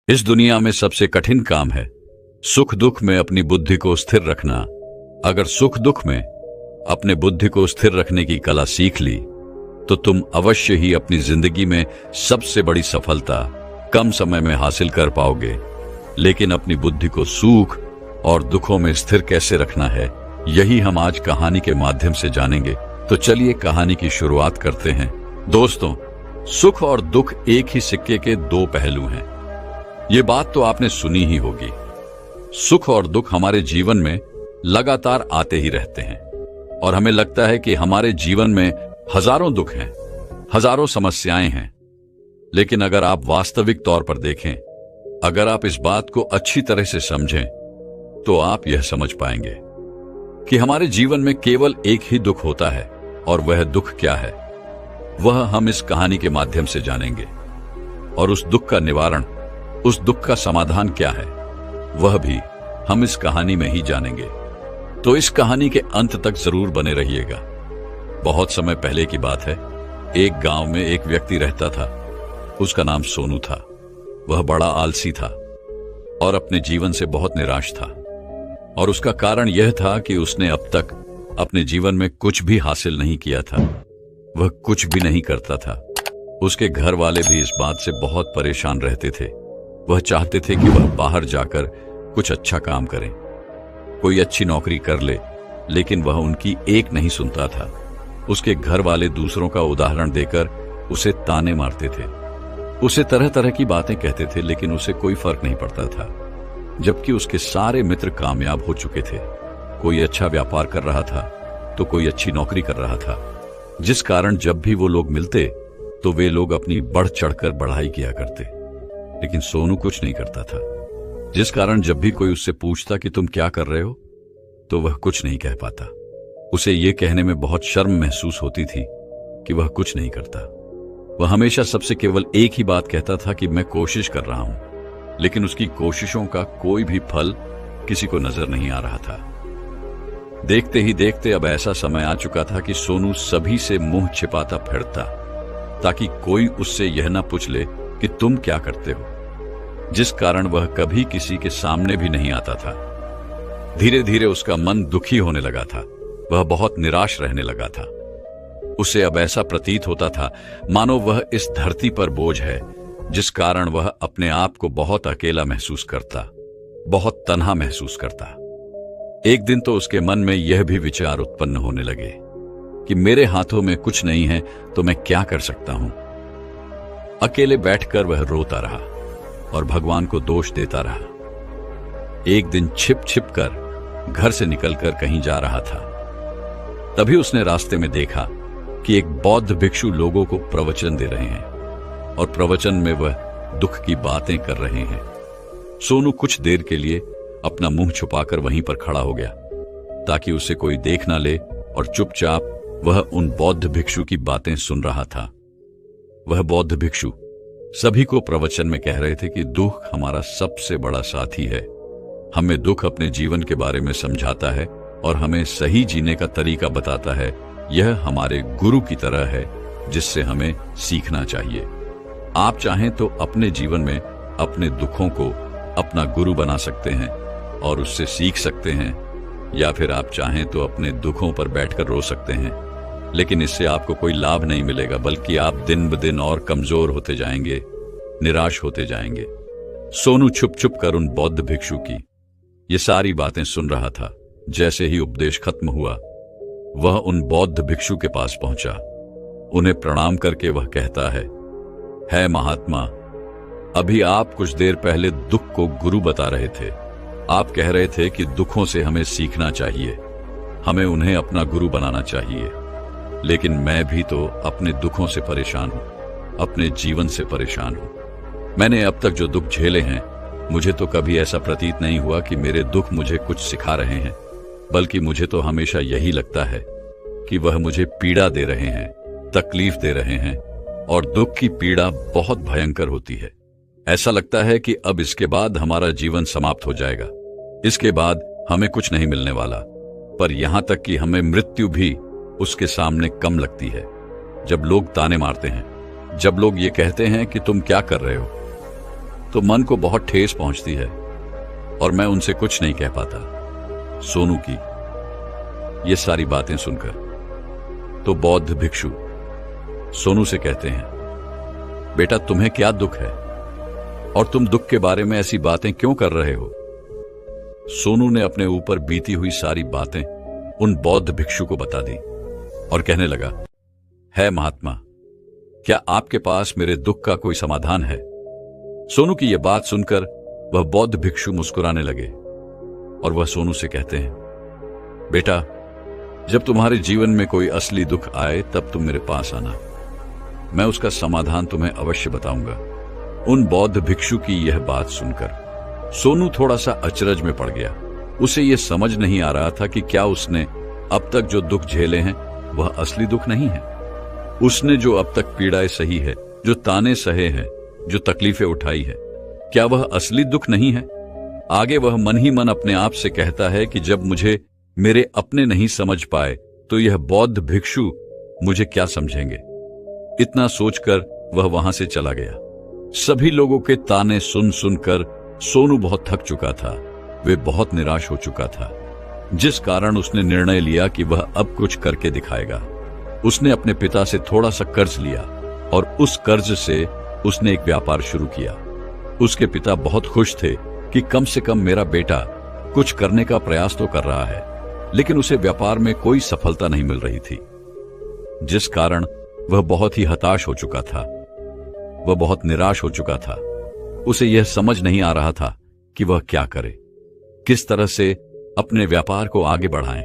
इस दुनिया में सबसे कठिन काम है सुख दुख में अपनी बुद्धि को स्थिर रखना। अगर सुख दुख में अपने बुद्धि को स्थिर रखने की कला सीख ली तो तुम अवश्य ही अपनी जिंदगी में सबसे बड़ी सफलता कम समय में हासिल कर पाओगे। लेकिन अपनी बुद्धि को सुख और दुखों में स्थिर कैसे रखना है, यही हम आज कहानी के माध्यम से जानेंगे। तो चलिए कहानी की शुरुआत करते हैं। दोस्तों, सुख और दुख एक ही सिक्के के दो पहलू हैं। ये बात तो आपने सुनी ही होगी। सुख और दुख हमारे जीवन में लगातार आते ही रहते हैं और हमें लगता है कि हमारे जीवन में हजारों दुख हैं, हजारों समस्याएं हैं। लेकिन अगर आप वास्तविक तौर पर देखें, अगर आप इस बात को अच्छी तरह से समझें, तो आप यह समझ पाएंगे कि हमारे जीवन में केवल एक ही दुख होता है। और वह दुख क्या है, वह हम इस कहानी के माध्यम से जानेंगे। और उस दुख का निवारण, उस दुख का समाधान क्या है, वह भी हम इस कहानी में ही जानेंगे। तो इस कहानी के अंत तक जरूर बने रहिएगा। बहुत समय पहले की बात है। एक गांव में एक व्यक्ति रहता था। उसका नाम सोनू था। वह बड़ा आलसी था और अपने जीवन से बहुत निराश था। और उसका कारण यह था कि उसने अब तक अपने जीवन में कुछ भी हासिल नहीं किया था। वह कुछ भी नहीं करता था। उसके घर वाले भी इस बात से बहुत परेशान रहते थे। वह चाहते थे कि वह बाहर जाकर कुछ अच्छा काम करे, कोई अच्छी नौकरी कर ले, लेकिन वह उनकी एक नहीं सुनता था। उसके घर वाले दूसरों का उदाहरण देकर उसे ताने मारते थे, उसे तरह तरह की बातें कहते थे, लेकिन उसे कोई फर्क नहीं पड़ता था। जबकि उसके सारे मित्र कामयाब हो चुके थे। कोई अच्छा व्यापार कर रहा था तो कोई अच्छी नौकरी कर रहा था, जिस कारण जब भी वो लोग मिलते तो वे लोग अपनी बढ़ चढ़कर बढ़ाई किया करते। लेकिन सोनू कुछ नहीं करता था, जिस कारण जब भी कोई उससे पूछता कि तुम क्या कर रहे हो, तो वह कुछ नहीं कह पाता। उसे ये कहने में बहुत शर्म महसूस होती थी कि वह कुछ नहीं करता। वह हमेशा सबसे केवल एक ही बात कहता था कि मैं कोशिश कर रहा हूं, लेकिन उसकी कोशिशों का कोई भी फल किसी को नजर नहीं आ रहा था। देखते ही देखते अब ऐसा समय आ चुका था कि सोनू सभी से मुंह छिपाता फिरता, ताकि कोई उससे यह ना पूछ ले कि तुम क्या करते हो, जिस कारण वह कभी किसी के सामने भी नहीं आता था। धीरे धीरे उसका मन दुखी होने लगा था। वह बहुत निराश रहने लगा था। उसे अब ऐसा प्रतीत होता था मानो वह इस धरती पर बोझ है, जिस कारण वह अपने आप को बहुत अकेला महसूस करता, बहुत तन्हा महसूस करता। एक दिन तो उसके मन में यह भी विचार उत्पन्न होने लगे कि मेरे हाथों में कुछ नहीं है तो मैं क्या कर सकता हूं। अकेले बैठकर वह रोता रहा और भगवान को दोष देता रहा। एक दिन छिप छिप कर घर से निकलकर कहीं जा रहा था। तभी उसने रास्ते में देखा कि एक बौद्ध भिक्षु लोगों को प्रवचन दे रहे हैं और प्रवचन में वह दुख की बातें कर रहे हैं। सोनू कुछ देर के लिए अपना मुंह छुपाकर वहीं पर खड़ा हो गया, ताकि उसे कोई देख ना ले, और चुपचाप वह उन बौद्ध भिक्षु की बातें सुन रहा था। वह बौद्ध भिक्षु सभी को प्रवचन में कह रहे थे कि दुख हमारा सबसे बड़ा साथी है। हमें दुख अपने जीवन के बारे में समझाता है और हमें सही जीने का तरीका बताता है। यह हमारे गुरु की तरह है, जिससे हमें सीखना चाहिए। आप चाहें तो अपने जीवन में अपने दुखों को अपना गुरु बना सकते हैं और उससे सीख सकते हैं, या फिर आप चाहें तो अपने दुखों पर बैठकर रो सकते हैं। लेकिन इससे आपको कोई लाभ नहीं मिलेगा, बल्कि आप दिन ब दिन और कमजोर होते जाएंगे, निराश होते जाएंगे। सोनू छुप छुप कर उन बौद्ध भिक्षु की ये सारी बातें सुन रहा था। जैसे ही उपदेश खत्म हुआ, वह उन बौद्ध भिक्षु के पास पहुंचा। उन्हें प्रणाम करके वह कहता है महात्मा, अभी आप कुछ देर पहले दुख को गुरु बता रहे थे। आप कह रहे थे कि दुखों से हमें सीखना चाहिए, हमें उन्हें अपना गुरु बनाना चाहिए। लेकिन मैं भी तो अपने दुखों से परेशान हूं, अपने जीवन से परेशान हूं। मैंने अब तक जो दुख झेले हैं, मुझे तो कभी ऐसा प्रतीत नहीं हुआ कि मेरे दुख मुझे कुछ सिखा रहे हैं, बल्कि मुझे तो हमेशा यही लगता है कि वह मुझे पीड़ा दे रहे हैं, तकलीफ दे रहे हैं। और दुख की पीड़ा बहुत भयंकर होती है। ऐसा लगता है कि अब इसके बाद हमारा जीवन समाप्त हो जाएगा, इसके बाद हमें कुछ नहीं मिलने वाला। पर यहां तक कि हमें मृत्यु भी उसके सामने कम लगती है। जब लोग ताने मारते हैं, जब लोग ये कहते हैं कि तुम क्या कर रहे हो, तो मन को बहुत ठेस पहुंचती है और मैं उनसे कुछ नहीं कह पाता। सोनू की ये सारी बातें सुनकर तो बौद्ध भिक्षु सोनू से कहते हैं, बेटा तुम्हें क्या दुख है और तुम दुख के बारे में ऐसी बातें क्यों कर रहे हो? सोनू ने अपने ऊपर बीती हुई सारी बातें उन बौद्ध भिक्षु को बता दी और कहने लगा, है महात्मा, क्या आपके पास मेरे दुख का कोई समाधान है? सोनू की यह बात सुनकर वह बौद्ध भिक्षु मुस्कुराने लगे और वह सोनू से कहते हैं, बेटा जब तुम्हारे जीवन में कोई असली दुख आए तब तुम मेरे पास आना, मैं उसका समाधान तुम्हें अवश्य बताऊंगा। उन बौद्ध भिक्षु की यह बात सुनकर सोनू थोड़ा सा अचरज में पड़ गया। उसे यह समझ नहीं आ रहा था कि क्या उसने अब तक जो दुख झेले हैं वह असली दुख नहीं है। उसने जो अब तक पीड़ाएं सही है, जो ताने सहे हैं, जो तकलीफें उठाई है, क्या वह असली दुख नहीं है? आगे वह मन ही मन अपने आप से कहता है कि जब मुझे मेरे अपने नहीं समझ पाए तो यह बौद्ध भिक्षु मुझे क्या समझेंगे। इतना सोचकर वह वहां से चला गया। सभी लोगों के ताने सुन सुनकर सोनू बहुत थक चुका था। वे बहुत निराश हो चुका था, जिस कारण उसने निर्णय लिया कि वह अब कुछ करके दिखाएगा। उसने अपने पिता से थोड़ा सा कर्ज लिया और उस कर्ज से उसने एक व्यापार शुरू किया। उसके पिता बहुत खुश थे कि कम से कम मेरा बेटा कुछ करने का प्रयास तो कर रहा है, लेकिन उसे व्यापार में कोई सफलता नहीं मिल रही थी, जिस कारण वह बहुत ही हताश हो चुका था। वह बहुत निराश हो चुका था। उसे यह समझ नहीं आ रहा था कि वह क्या करे, किस तरह से अपने व्यापार को आगे बढ़ाएं।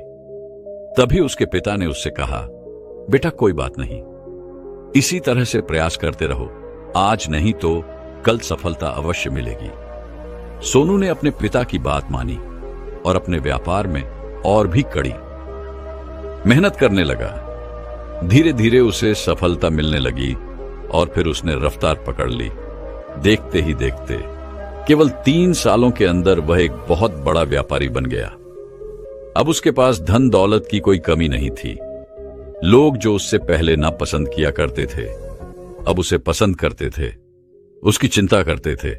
तभी उसके पिता ने उससे कहा, बेटा कोई बात नहीं, इसी तरह से प्रयास करते रहो, आज नहीं तो कल सफलता अवश्य मिलेगी। सोनू ने अपने पिता की बात मानी और अपने व्यापार में और भी कड़ी मेहनत करने लगा। धीरे धीरे उसे सफलता मिलने लगी और फिर उसने रफ्तार पकड़ ली। देखते ही देखते केवल 3 सालों के अंदर वह एक बहुत बड़ा व्यापारी बन गया। अब उसके पास धन दौलत की कोई कमी नहीं थी। लोग जो उससे पहले नापसंद किया करते थे, अब उसे पसंद करते थे, उसकी चिंता करते थे,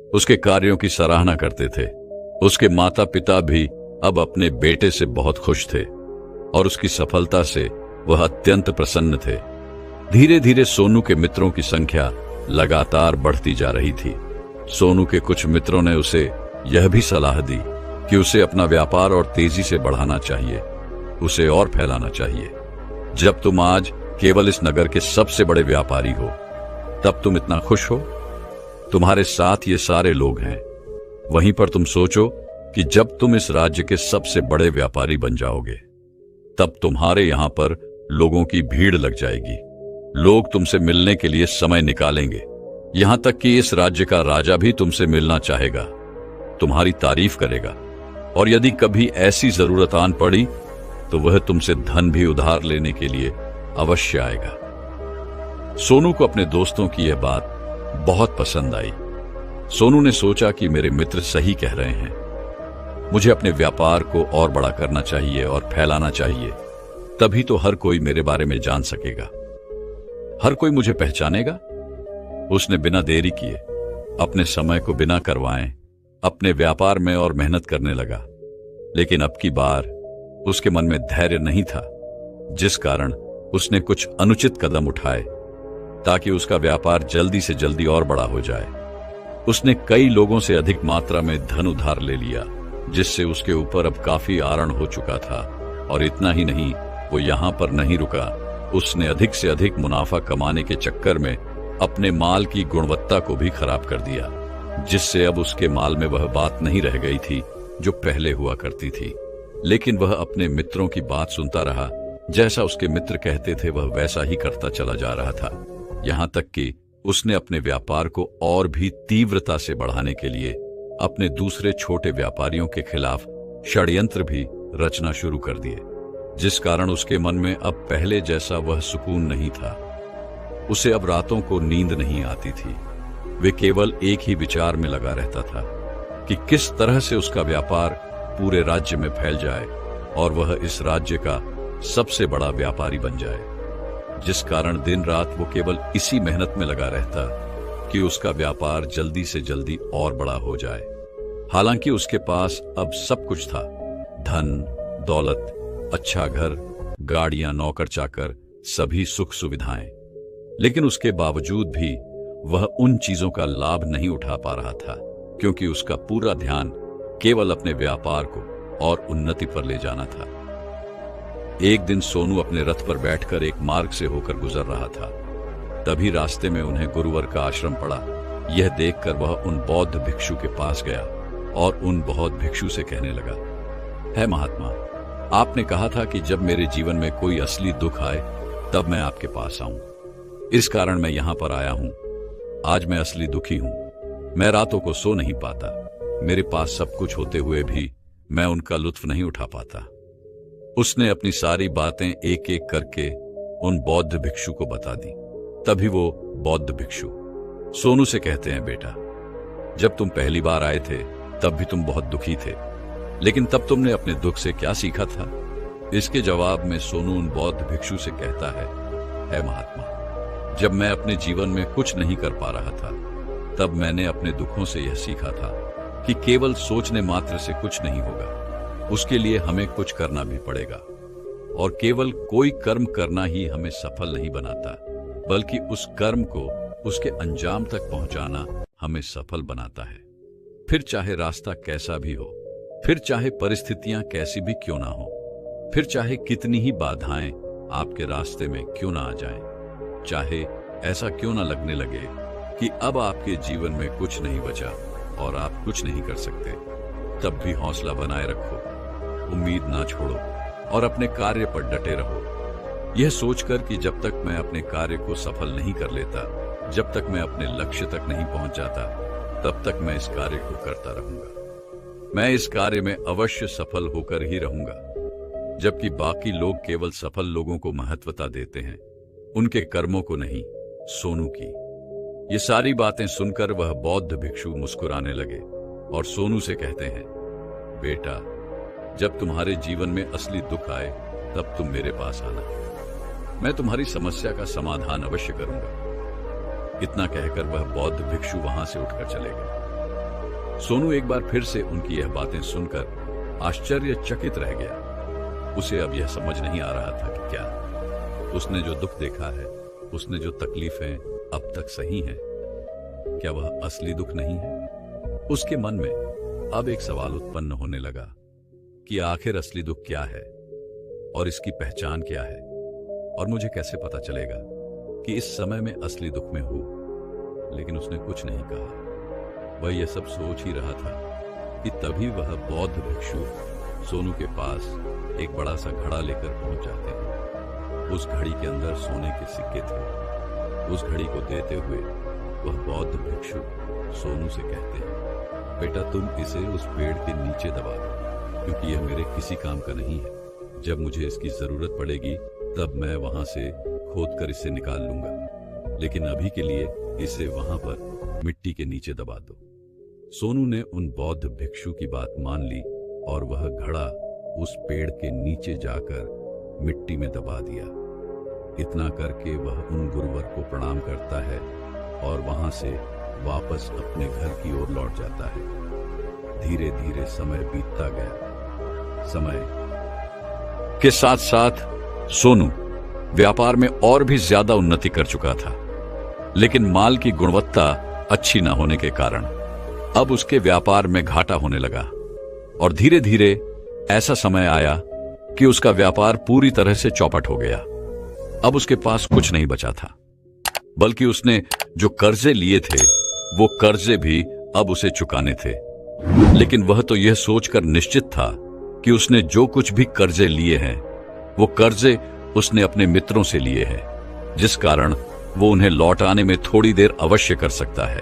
उसके कार्यों की सराहना करते थे। उसके माता पिता भी अब अपने बेटे से बहुत खुश थे और उसकी सफलता से वह अत्यंत प्रसन्न थे। धीरे धीरे सोनू के मित्रों की संख्या लगातार बढ़ती जा रही थी। सोनू के कुछ मित्रों ने उसे यह भी सलाह दी कि उसे अपना व्यापार और तेजी से बढ़ाना चाहिए, उसे और फैलाना चाहिए। जब तुम आज केवल इस नगर के सबसे बड़े व्यापारी हो, तब तुम इतना खुश हो, तुम्हारे साथ ये सारे लोग हैं। वहीं पर तुम सोचो कि जब तुम इस राज्य के सबसे बड़े व्यापारी बन जाओगे, तब तुम्हारे यहां पर लोगों की भीड़ लग जाएगी। लोग तुमसे मिलने के लिए समय निकालेंगे। यहां तक कि इस राज्य का राजा भी तुमसे मिलना चाहेगा, तुम्हारी तारीफ करेगा, और यदि कभी ऐसी जरूरत आन पड़ी तो वह तुमसे धन भी उधार लेने के लिए अवश्य आएगा। सोनू को अपने दोस्तों की यह बात बहुत पसंद आई। सोनू ने सोचा कि मेरे मित्र सही कह रहे हैं, मुझे अपने व्यापार को और बड़ा करना चाहिए और फैलाना चाहिए, तभी तो हर कोई मेरे बारे में जान सकेगा, हर कोई मुझे पहचानेगा। उसने बिना देरी किए, अपने समय को बिना करवाएं, अपने व्यापार में और मेहनत करने लगा। लेकिन अब की बार उसके मन में धैर्य नहीं था, जिस कारण उसने कुछ अनुचित कदम उठाए ताकि उसका व्यापार जल्दी से जल्दी और बड़ा हो जाए। उसने कई लोगों से अधिक मात्रा में धन उधार ले लिया, जिससे उसके ऊपर अब काफी आरण हो चुका था। और इतना ही नहीं, वो यहां पर नहीं रुका, उसने अधिक से अधिक मुनाफा कमाने के चक्कर में अपने माल की गुणवत्ता को भी खराब कर दिया, जिससे अब उसके माल में वह बात नहीं रह गई थी जो पहले हुआ करती थी। लेकिन वह अपने मित्रों की बात सुनता रहा, जैसा उसके मित्र कहते थे वह वैसा ही करता चला जा रहा था। यहां तक कि उसने अपने व्यापार को और भी तीव्रता से बढ़ाने के लिए अपने दूसरे छोटे व्यापारियों के खिलाफ षड्यंत्र भी रचना शुरू कर दिए, जिस कारण उसके मन में अब पहले जैसा वह सुकून नहीं था। उसे अब रातों को नींद नहीं आती थी। वे केवल एक ही विचार में लगा रहता था कि किस तरह से उसका व्यापार पूरे राज्य में फैल जाए और वह इस राज्य का सबसे बड़ा व्यापारी बन जाए, जिस कारण दिन रात वो केवल इसी मेहनत में लगा रहता कि उसका व्यापार जल्दी से जल्दी और बड़ा हो जाए। हालांकि उसके पास अब सब कुछ था, धन, दौलत, अच्छा घर, गाड़ियां, नौकर चाकर, सभी सुख सुविधाएं। लेकिन उसके बावजूद भी वह उन चीजों का लाभ नहीं उठा पा रहा था, क्योंकि उसका पूरा ध्यान केवल अपने व्यापार को और उन्नति पर ले जाना था। एक दिन सोनू अपने रथ पर बैठकर एक मार्ग से होकर गुजर रहा था। तभी रास्ते में उन्हें गुरुवर का आश्रम पड़ा। यह देखकर वह उन बौद्ध भिक्षु के पास गया और उन बौद्ध भिक्षु से कहने लगा, है महात्मा, आपने कहा था कि जब मेरे जीवन में कोई असली दुख आए तब मैं आपके पास आऊं। इस कारण मैं यहां पर आया हूं। आज मैं असली दुखी हूं। मैं रातों को सो नहीं पाता। मेरे पास सब कुछ होते हुए भी मैं उनका लुत्फ नहीं उठा पाता। उसने अपनी सारी बातें एक एक करके उन बौद्ध भिक्षु को बता दी। तभी वो बौद्ध भिक्षु सोनू से कहते हैं, बेटा, जब तुम पहली बार आए थे तब भी तुम बहुत दुखी थे, लेकिन तब तुमने अपने दुख से क्या सीखा था? इसके जवाब में सोनू उन बौद्ध भिक्षु से कहता है महात्मा, जब मैं अपने जीवन में कुछ नहीं कर पा रहा था तब मैंने अपने दुखों से यह सीखा था कि केवल सोचने मात्र से कुछ नहीं होगा, उसके लिए हमें कुछ करना भी पड़ेगा। और केवल कोई कर्म करना ही हमें सफल नहीं बनाता, बल्कि उस कर्म को उसके अंजाम तक पहुंचाना हमें सफल बनाता है। फिर चाहे रास्ता कैसा भी हो, फिर चाहे परिस्थितियां कैसी भी क्यों ना हो, फिर चाहे कितनी ही बाधाएं आपके रास्ते में क्यों ना आ जाएं, चाहे ऐसा क्यों ना लगने लगे कि अब आपके जीवन में कुछ नहीं बचा और आप कुछ नहीं कर सकते, तब भी हौसला बनाए रखो, उम्मीद ना छोड़ो और अपने कार्य पर डटे रहो। यह सोचकर कि जब तक मैं अपने कार्य को सफल नहीं कर लेता, जब तक मैं अपने लक्ष्य तक नहीं पहुंच जाता, तब तक मैं इस कार्य को करता रहूंगा। मैं इस कार्य में अवश्य सफल होकर ही रहूंगा। जबकि बाकी लोग केवल सफल लोगों को महत्वता देते हैं, उनके कर्मों को नहीं। सोनू की ये सारी बातें सुनकर वह बौद्ध भिक्षु मुस्कुराने लगे और सोनू से कहते हैं, बेटा, जब तुम्हारे जीवन में असली दुख आए तब तुम मेरे पास आना, मैं तुम्हारी समस्या का समाधान अवश्य करूंगा। इतना कहकर वह बौद्ध भिक्षु वहां से उठकर चले गए। सोनू एक बार फिर से उनकी यह बातें सुनकर आश्चर्यचकित रह गया। उसे अब यह समझ नहीं आ रहा था कि क्या उसने जो दुख देखा है, उसने जो तकलीफें अब तक सही हैं, क्या वह असली दुख नहीं है? उसके मन में अब एक सवाल उत्पन्न होने लगा कि आखिर असली दुख क्या है और इसकी पहचान क्या है, और मुझे कैसे पता चलेगा कि इस समय में असली दुख में हूं। लेकिन उसने कुछ नहीं कहा। वह यह सब सोच ही रहा था कि तभी वह बौद्ध भिक्षु सोनू के पास एक बड़ा सा घड़ा लेकर पहुंच जाते हैं। उस घड़ी के अंदर सोने के सिक्के थे। उस घड़ी को देते हुए वह बौद्ध भिक्षु सोनू से कहते हैं, बेटा, तुम इसे उस पेड़ के नीचे दबा दो, क्योंकि यह मेरे किसी काम का नहीं है। जब मुझे इसकी जरूरत पड़ेगी तब मैं वहां से खोद कर इसे निकाल लूंगा, लेकिन अभी के लिए इसे वहां पर मिट्टी के नीचे दबा दो। सोनू ने उन बौद्ध भिक्षु की बात मान ली और वह घड़ा उस पेड़ के नीचे जाकर मिट्टी में दबा दिया। इतना करके वह उन गुरुवर को प्रणाम करता है और वहां से वापस अपने घर की ओर लौट जाता है। धीरे धीरे समय बीतता गया। समय के साथ साथ सोनू व्यापार में और भी ज्यादा उन्नति कर चुका था, लेकिन माल की गुणवत्ता अच्छी न होने के कारण अब उसके व्यापार में घाटा होने लगा। और धीरे धीरे ऐसा समय आया कि उसका व्यापार पूरी तरह से चौपट हो गया। अब उसके पास कुछ नहीं बचा था, बल्कि उसने जो कर्जे लिए थे वो कर्जे भी अब उसे चुकाने थे। लेकिन वह तो यह सोचकर निश्चित था कि उसने जो कुछ भी कर्जे लिए हैं वो कर्जे उसने अपने मित्रों से लिए हैं, जिस कारण वो उन्हें लौटाने में थोड़ी देर अवश्य कर सकता है।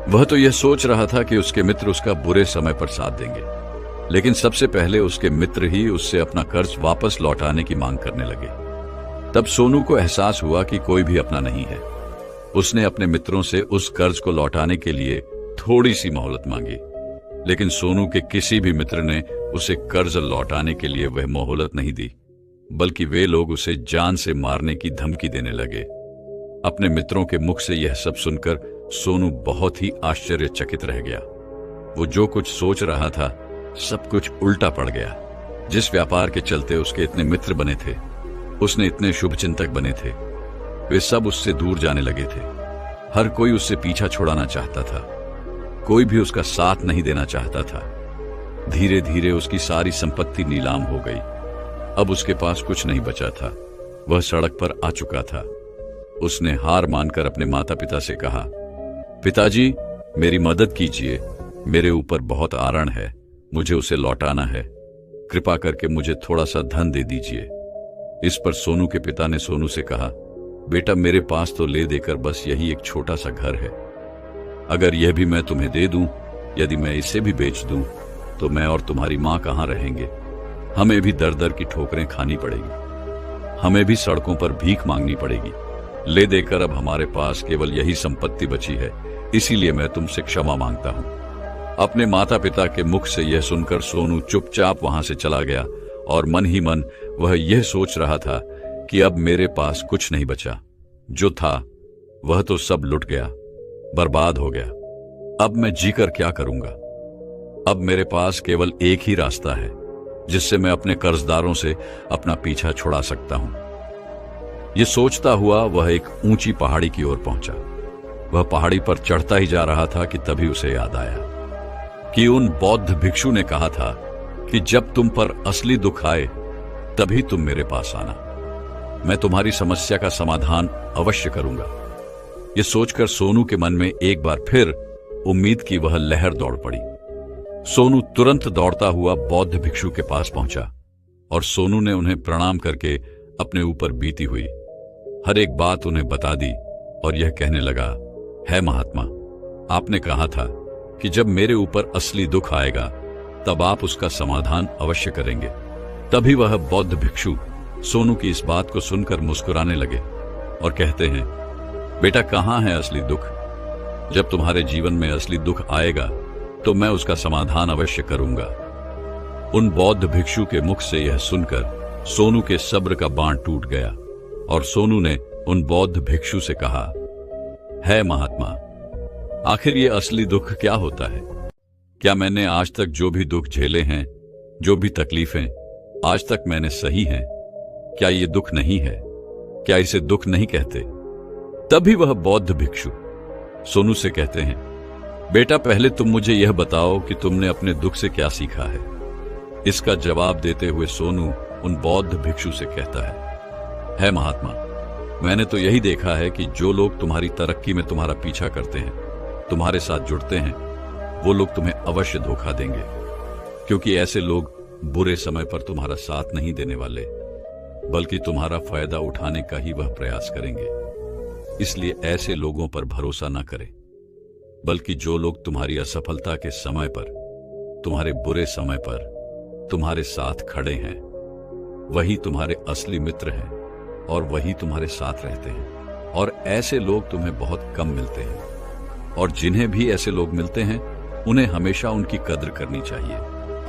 वह तो यह सोच रहा था कि उसके मित्र उसका बुरे समय पर साथ देंगे, लेकिन सबसे पहले उसके मित्र ही उससे अपना कर्ज वापस लौटाने की मांग करने लगे। तब सोनू को एहसास हुआ कि कोई भी अपना नहीं है। उसने अपने मित्रों से उस कर्ज को लौटाने के लिए थोड़ी सी मोहलत मांगी, लेकिन सोनू के किसी भी मित्र ने उसे कर्ज लौटाने के लिए वह मोहलत नहीं दी, बल्कि वे लोग उसे जान से मारने की धमकी देने लगे। अपने मित्रों के मुख से यह सब सुनकर सोनू बहुत ही आश्चर्यचकित रह गया। वो जो कुछ सोच रहा था सब कुछ उल्टा पड़ गया। जिस व्यापार के चलते उसके इतने मित्र बने थे, उसने इतने शुभचिंतक बने थे, वे सब उससे दूर जाने लगे थे। हर कोई उससे पीछा छुड़ाना चाहता था, कोई भी उसका साथ नहीं देना चाहता था। धीरे धीरे उसकी सारी संपत्ति नीलाम हो गई। अब उसके पास कुछ नहीं बचा था। वह सड़क पर आ चुका था। उसने हार मानकर अपने माता पिता से कहा, पिताजी मेरी मदद कीजिए, मेरे ऊपर बहुत आरण है, मुझे उसे लौटाना है, कृपा करके मुझे थोड़ा सा धन दे दीजिए। इस पर सोनू के पिता ने सोनू से कहा, बेटा मेरे पास तो ले देकर बस यही एक छोटा सा घर है। अगर यह भी मैं तुम्हें दे दूं, यदि मैं इसे भी बेच दूं, तो मैं और तुम्हारी मां कहां रहेंगे? हमें भी दर दर की ठोकरें खानी पड़ेगी, हमें भी सड़कों पर भीख मांगनी पड़ेगी। ले देकर अब हमारे पास केवल यही संपत्ति बची है, इसीलिए मैं तुमसे क्षमा मांगता हूं। अपने माता पिता के मुख से यह सुनकर सोनू चुपचाप वहां से चला गया और मन ही मन वह यह सोच रहा था कि अब मेरे पास कुछ नहीं बचा, जो था वह तो सब लुट गया, बर्बाद हो गया। अब मैं जीकर क्या करूंगा? अब मेरे पास केवल एक ही रास्ता है जिससे मैं अपने कर्जदारों से अपना पीछा छुड़ा सकता हूं। यह सोचता हुआ वह एक ऊंची पहाड़ी की ओर पहुंचा। वह पहाड़ी पर चढ़ता ही जा रहा था कि तभी उसे याद आया कि उन बौद्ध भिक्षु ने कहा था कि जब तुम पर असली दुख आए तभी तुम मेरे पास आना, मैं तुम्हारी समस्या का समाधान अवश्य करूंगा। यह सोचकर सोनू के मन में एक बार फिर उम्मीद की वह लहर दौड़ पड़ी। सोनू तुरंत दौड़ता हुआ बौद्ध भिक्षु के पास पहुंचा और सोनू ने उन्हें प्रणाम करके अपने ऊपर बीती हुई हर एक बात उन्हें बता दी और यह कहने लगा, है महात्मा, आपने कहा था कि जब मेरे ऊपर असली दुख आएगा तब आप उसका समाधान अवश्य करेंगे। तभी वह बौद्ध भिक्षु सोनू की इस बात को सुनकर मुस्कुराने लगे और कहते हैं, बेटा कहां है असली दुख? जब तुम्हारे जीवन में असली दुख आएगा तो मैं उसका समाधान अवश्य करूंगा। उन बौद्ध भिक्षु के मुख से यह सुनकर सोनू के सब्र का बांध टूट गया और सोनू ने उन बौद्ध भिक्षु से कहा, है महात्मा, आखिर ये असली दुख क्या होता है? क्या मैंने आज तक जो भी दुख झेले हैं, जो भी तकलीफें आज तक मैंने सही हैं, क्या ये दुख नहीं है? क्या इसे दुख नहीं कहते? तभी वह बौद्ध भिक्षु सोनू से कहते हैं, बेटा पहले तुम मुझे यह बताओ कि तुमने अपने दुख से क्या सीखा है। इसका जवाब देते हुए सोनू उन बौद्ध भिक्षु से कहता है महात्मा, मैंने तो यही देखा है कि जो लोग तुम्हारी तरक्की में तुम्हारा पीछा करते हैं, तुम्हारे साथ जुड़ते हैं, वो लोग तुम्हें अवश्य धोखा देंगे, क्योंकि ऐसे लोग बुरे समय पर तुम्हारा साथ नहीं देने वाले, बल्कि तुम्हारा फायदा उठाने का ही वह प्रयास करेंगे। इसलिए ऐसे लोगों पर भरोसा न करें, बल्कि जो लोग तुम्हारी असफलता के समय पर, तुम्हारे बुरे समय पर तुम्हारे साथ खड़े हैं, वही तुम्हारे असली मित्र हैं और वही तुम्हारे साथ रहते हैं। और ऐसे लोग तुम्हें बहुत कम मिलते हैं, और जिन्हें भी ऐसे लोग मिलते हैं उन्हें हमेशा उनकी कद्र करनी चाहिए।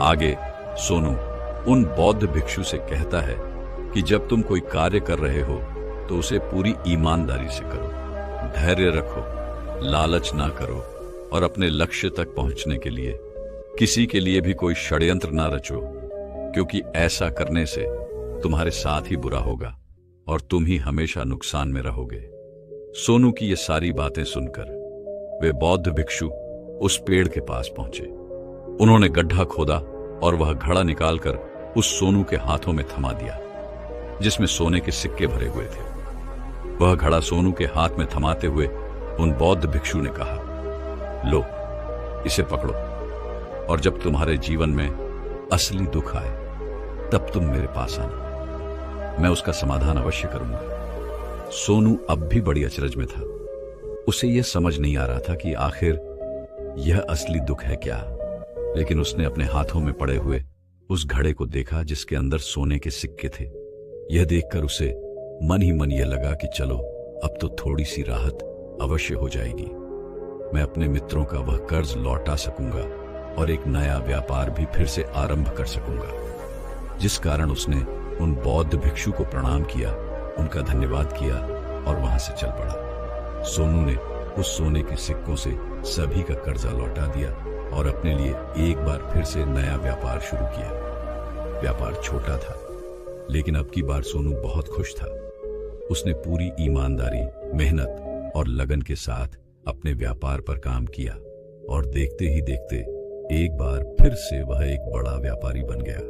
आगे सोनू उन बौद्ध भिक्षु से कहता है कि जब तुम कोई कार्य कर रहे हो तो उसे पूरी ईमानदारी से करो, धैर्य रखो, लालच ना करो और अपने लक्ष्य तक पहुंचने के लिए किसी के लिए भी कोई षड्यंत्र ना रचो, क्योंकि ऐसा करने से तुम्हारे साथ ही बुरा होगा और तुम ही हमेशा नुकसान में रहोगे। सोनू की ये सारी बातें सुनकर वे बौद्ध भिक्षु उस पेड़ के पास पहुंचे। उन्होंने गड्ढा खोदा और वह घड़ा निकालकर उस सोनू के हाथों में थमा दिया, जिसमें सोने के सिक्के भरे हुए थे। वह घड़ा सोनू के हाथ में थमाते हुए उन बौद्ध भिक्षु ने कहा, लो इसे पकड़ो, और जब तुम्हारे जीवन में असली दुख आए तब तुम मेरे पास आना, मैं उसका समाधान अवश्य करूंगा। सोनू अब भी बड़ी अचरज में था। उसे यह समझ नहीं आ रहा था कि आखिर यह असली दुख है क्या, लेकिन उसने अपने हाथों में पड़े हुए उस घड़े को देखा जिसके अंदर सोने के सिक्के थे। यह देखकर उसे मन ही मन यह लगा कि चलो अब तो थोड़ी सी राहत अवश्य हो जाएगी, मैं अपने मित्रों का वह कर्ज लौटा सकूंगा और एक नया व्यापार भी फिर से आरंभ कर सकूंगा। जिस कारण उसने उन बौद्ध भिक्षु को प्रणाम किया, उनका धन्यवाद किया और वहां से चल पड़ा। सोनू ने उस सोने के सिक्कों से सभी का कर्जा लौटा दिया और अपने लिए एक बार फिर से नया व्यापार शुरू किया। व्यापार छोटा था, लेकिन अब की बार सोनू बहुत खुश था। उसने पूरी ईमानदारी, मेहनत और लगन के साथ अपने व्यापार पर काम किया और देखते ही देखते एक बार फिर से वह एक बड़ा व्यापारी बन गया।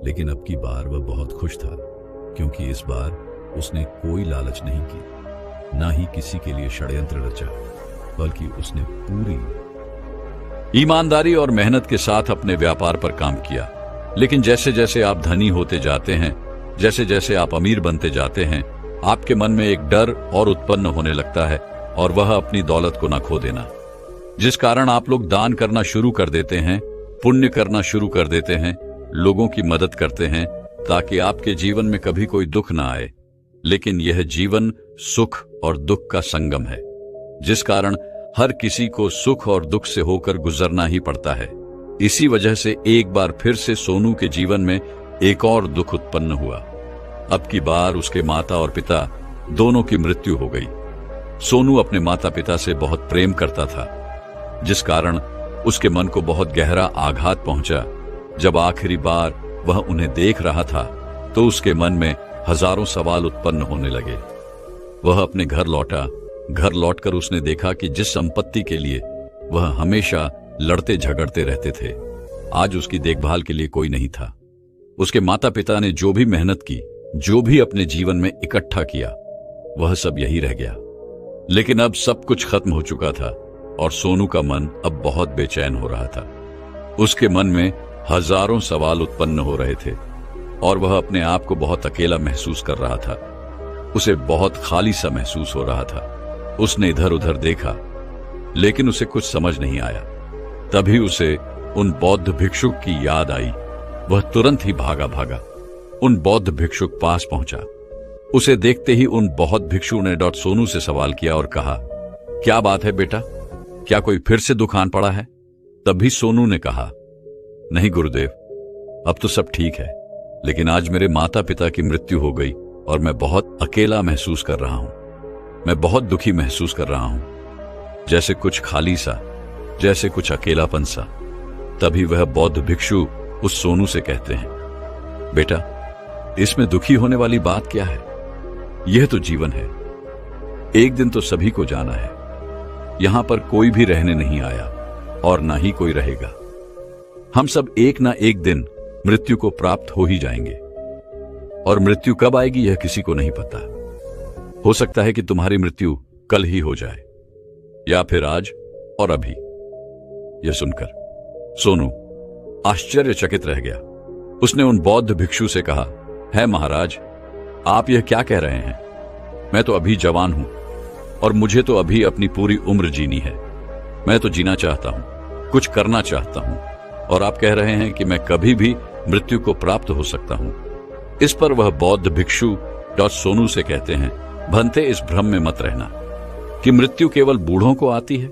लेकिन अब की बार वह बहुत खुश था, क्योंकि इस बार उसने कोई लालच नहीं की, ना ही किसी के लिए षड्यंत्र रचा, बल्कि उसने पूरी ईमानदारी और मेहनत के साथ अपने व्यापार पर काम किया। लेकिन जैसे जैसे आप धनी होते जाते हैं, जैसे जैसे आप अमीर बनते जाते हैं, आपके मन में एक डर और उत्पन्न होने लगता है, और वह अपनी दौलत को न खो देना, जिस कारण आप लोग दान करना शुरू कर देते हैं, पुण्य करना शुरू कर देते हैं, लोगों की मदद करते हैं, ताकि आपके जीवन में कभी कोई दुख ना आए। लेकिन यह जीवन सुख और दुख का संगम है, जिस कारण हर किसी को सुख और दुख से होकर गुजरना ही पड़ता है। इसी वजह से एक बार फिर से सोनू के जीवन में एक और दुख उत्पन्न हुआ। अब की बार उसके माता और पिता दोनों की मृत्यु हो गई। सोनू अपने माता पिता से बहुत प्रेम करता था, जिस कारण उसके मन को बहुत गहरा आघात पहुंचा। जब आखिरी बार वह उन्हें देख रहा था, तो उसके मन में हजारों सवाल उत्पन्न होने लगे। वह अपने घर लौटा। घर लौटकर उसने देखा कि जिस संपत्ति के लिए वह हमेशा लड़ते झगड़ते रहते थे, आज उसकी देखभाल के लिए कोई नहीं था। उसके माता पिता ने जो भी मेहनत की, जो भी अपने जीवन में इकट्ठा किया, वह सब यही रह गया। लेकिन अब सब कुछ खत्म हो चुका था और सोनू का मन अब बहुत बेचैन हो रहा था। उसके मन में हजारों सवाल उत्पन्न हो रहे थे और वह अपने आप को बहुत अकेला महसूस कर रहा था। उसे बहुत खाली सा महसूस हो रहा था। उसने इधर उधर देखा, लेकिन उसे कुछ समझ नहीं आया। तभी उसे उन बौद्ध भिक्षुक की याद आई। वह तुरंत ही भागा उन बौद्ध भिक्षुक पास पहुंचा। उसे देखते ही उन बौद्ध भिक्षु ने सोनू से सवाल किया और कहा, क्या बात है बेटा, क्या कोई फिर से दुकान पड़ा है? तभी सोनू ने कहा, नहीं गुरुदेव, अब तो सब ठीक है, लेकिन आज मेरे माता पिता की मृत्यु हो गई और मैं बहुत अकेला महसूस कर रहा हूं। मैं बहुत दुखी महसूस कर रहा हूं, जैसे कुछ खाली सा, जैसे कुछ अकेलापन सा। तभी वह बौद्ध भिक्षु उस सोनू से कहते हैं, बेटा, इसमें दुखी होने वाली बात क्या है? यह तो जीवन है। एक दिन तो सभी को जाना है। यहां पर कोई भी रहने नहीं आया और ना ही कोई रहेगा। हम सब एक ना एक दिन मृत्यु को प्राप्त हो ही जाएंगे, और मृत्यु कब आएगी यह किसी को नहीं पता। हो सकता है कि तुम्हारी मृत्यु कल ही हो जाए, या फिर आज और अभी। यह सुनकर सोनू आश्चर्यचकित रह गया। उसने उन बौद्ध भिक्षु से कहा, है महाराज, आप यह क्या कह रहे हैं? मैं तो अभी जवान हूं और मुझे तो अभी अपनी पूरी उम्र जीनी है। मैं तो जीना चाहता हूं, कुछ करना चाहता हूं, और आप कह रहे हैं कि मैं कभी भी मृत्यु को प्राप्त हो सकता हूं। इस पर वह बौद्ध भिक्षु सोनू से कहते हैं, भंते, इस भ्रम में मत रहना कि मृत्यु केवल बूढ़ों को आती है।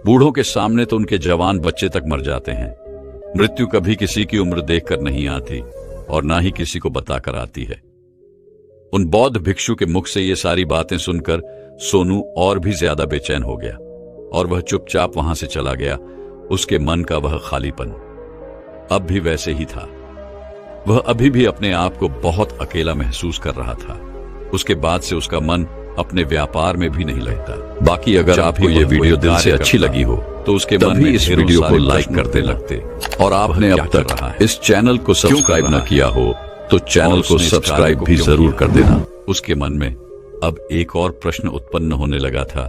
बूढ़ों के सामने तो उनके जवान बच्चे तक मर जाते हैं। मृत्यु कभी किसी की उम्र देखकर नहीं आती और ना ही किसी को बताकर आती है। उन बौद्ध भिक्षु के मुख से ये सारी बातें सुनकर सोनू और भी ज्यादा बेचैन हो गया और वह चुपचाप वहां से चला गया। उसके मन का वह खालीपन अब भी वैसे ही था। वह अभी भी अपने आप को बहुत अकेला महसूस कर रहा था। उसके बाद से उसका मन अपने व्यापार में भी नहीं लगता। बाकी अगर आपको ये वीडियो दिल से अच्छी लगी हो तो उसके मन में इस वीडियो को लाइक करते लगते, और आपने अब तक इस चैनल को सब्सक्राइब न किया हो तो चैनल को सब्सक्राइब भी जरूर कर देना। उसके मन में अब एक और प्रश्न उत्पन्न होने लगा था,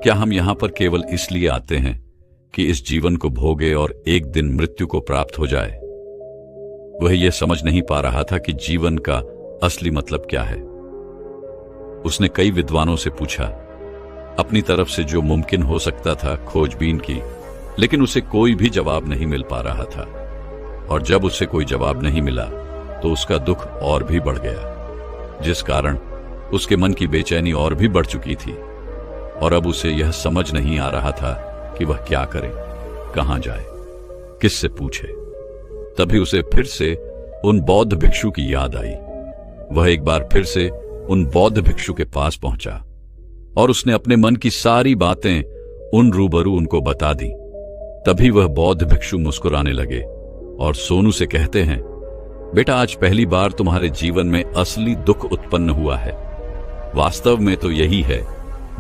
क्या हम यहाँ पर केवल इसलिए आते हैं कि इस जीवन को भोगे और एक दिन मृत्यु को प्राप्त हो जाए? वह यह समझ नहीं पा रहा था कि जीवन का असली मतलब क्या है। उसने कई विद्वानों से पूछा, अपनी तरफ से जो मुमकिन हो सकता था खोजबीन की, लेकिन उसे कोई भी जवाब नहीं मिल पा रहा था। और जब उसे कोई जवाब नहीं मिला तो उसका दुख और भी बढ़ गया, जिस कारण उसके मन की बेचैनी और भी बढ़ चुकी थी। और अब उसे यह समझ नहीं आ रहा था कि वह क्या करे, कहां जाए, किससे पूछे। तभी उसे फिर से उन बौद्ध भिक्षु की याद आई। वह एक बार फिर से उन बौद्ध भिक्षु के पास पहुंचा और उसने अपने मन की सारी बातें उन रूबरू उनको बता दी। तभी वह बौद्ध भिक्षु मुस्कुराने लगे और सोनू से कहते हैं, बेटा, आज पहली बार तुम्हारे जीवन में असली दुख उत्पन्न हुआ है। वास्तव में तो यही है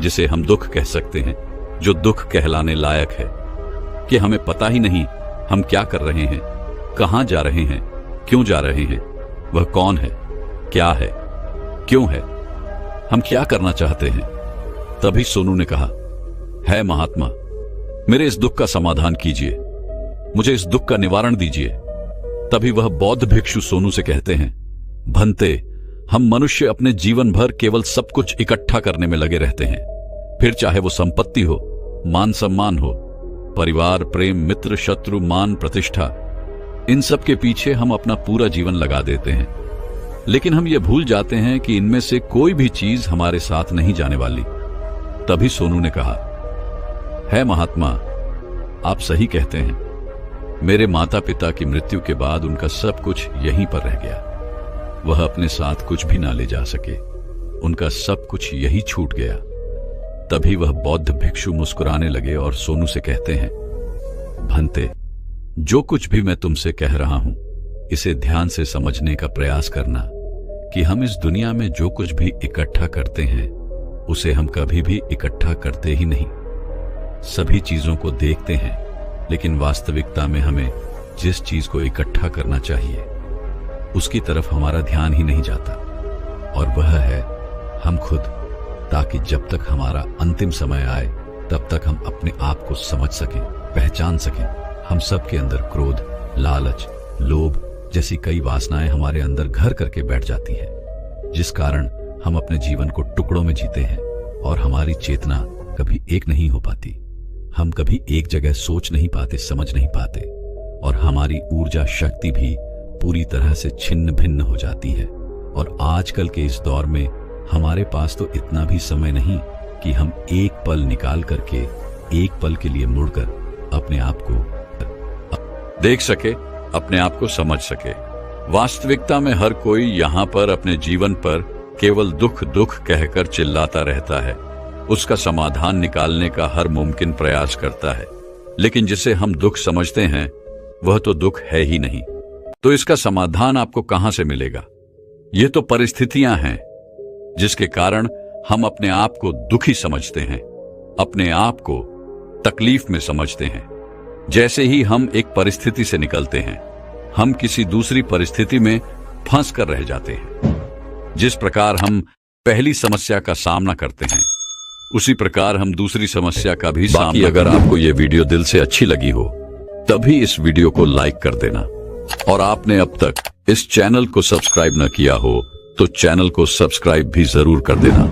जिसे हम दुख कह सकते हैं, जो दुख कहलाने लायक है कि हमें पता ही नहीं हम क्या कर रहे हैं, कहां जा रहे हैं, क्यों जा रहे हैं, वह कौन है, क्या है, क्यों है, हम क्या करना चाहते हैं। तभी सोनू ने कहा, है महात्मा, मेरे इस दुख का समाधान कीजिए, मुझे इस दुख का निवारण दीजिए। तभी वह बौद्ध भिक्षु सोनू से कहते हैं, भंते, हम मनुष्य अपने जीवन भर केवल सब कुछ इकट्ठा करने में लगे रहते हैं, फिर चाहे वो संपत्ति हो, मान सम्मान हो, परिवार, प्रेम, मित्र, शत्रु, मान, प्रतिष्ठा, इन सब के पीछे हम अपना पूरा जीवन लगा देते हैं। लेकिन हम ये भूल जाते हैं कि इनमें से कोई भी चीज हमारे साथ नहीं जाने वाली। तभी सोनू ने कहा, है महात्मा, आप सही कहते हैं। मेरे माता पिता की मृत्यु के बाद उनका सब कुछ यहीं पर रह गया। वह अपने साथ कुछ भी ना ले जा सके, उनका सब कुछ यही छूट गया। तभी वह बौद्ध भिक्षु मुस्कुराने लगे और सोनू से कहते हैं, भंते, जो कुछ भी मैं तुमसे कह रहा हूं, इसे ध्यान से समझने का प्रयास करना कि हम इस दुनिया में जो कुछ भी इकट्ठा करते हैं उसे हम कभी भी इकट्ठा करते ही नहीं। सभी चीजों को देखते हैं, लेकिन वास्तविकता में हमें जिस चीज को इकट्ठा करना चाहिए उसकी तरफ हमारा ध्यान ही नहीं जाता, और वह है हम खुद, ताकि जब तक हमारा अंतिम समय आए तब तक हम अपने आप को समझ सकें, पहचान सकें। हम सब के अंदर क्रोध, लालच, लोभ जैसी कई वासनाएं हमारे अंदर घर करके बैठ जाती हैं, जिस कारण हम अपने जीवन को टुकड़ों में जीते हैं और हमारी चेतना कभी एक नहीं हो पाती। हम कभी एक जगह सोच नहीं पाते, समझ नहीं पाते, और हमारी ऊर्जा शक्ति भी पूरी तरह से छिन्न भिन्न हो जाती है। और आजकल के इस दौर में हमारे पास तो इतना भी समय नहीं कि हम एक पल निकाल करके एक पल के लिए मुड़कर अपने आप को देख सके, अपने आप को समझ सके। वास्तविकता में हर कोई यहाँ पर अपने जीवन पर केवल दुख दुख कहकर चिल्लाता रहता है, उसका समाधान निकालने का हर मुमकिन प्रयास करता है, लेकिन जिसे हम दुख समझते हैं वह तो दुख है ही नहीं। तो इसका समाधान आपको कहां से मिलेगा? ये तो परिस्थितियां हैं जिसके कारण हम अपने आप को दुखी समझते हैं, अपने आप को तकलीफ में समझते हैं। जैसे ही हम एक परिस्थिति से निकलते हैं, हम किसी दूसरी परिस्थिति में फंस कर रह जाते हैं। जिस प्रकार हम पहली समस्या का सामना करते हैं, उसी प्रकार हम दूसरी समस्या का भी सामना। अगर आपको यह वीडियो दिल से अच्छी लगी हो तभी इस वीडियो को लाइक कर देना, और आपने अब तक इस चैनल को सब्सक्राइब न किया हो तो चैनल को सब्सक्राइब भी जरूर कर देना।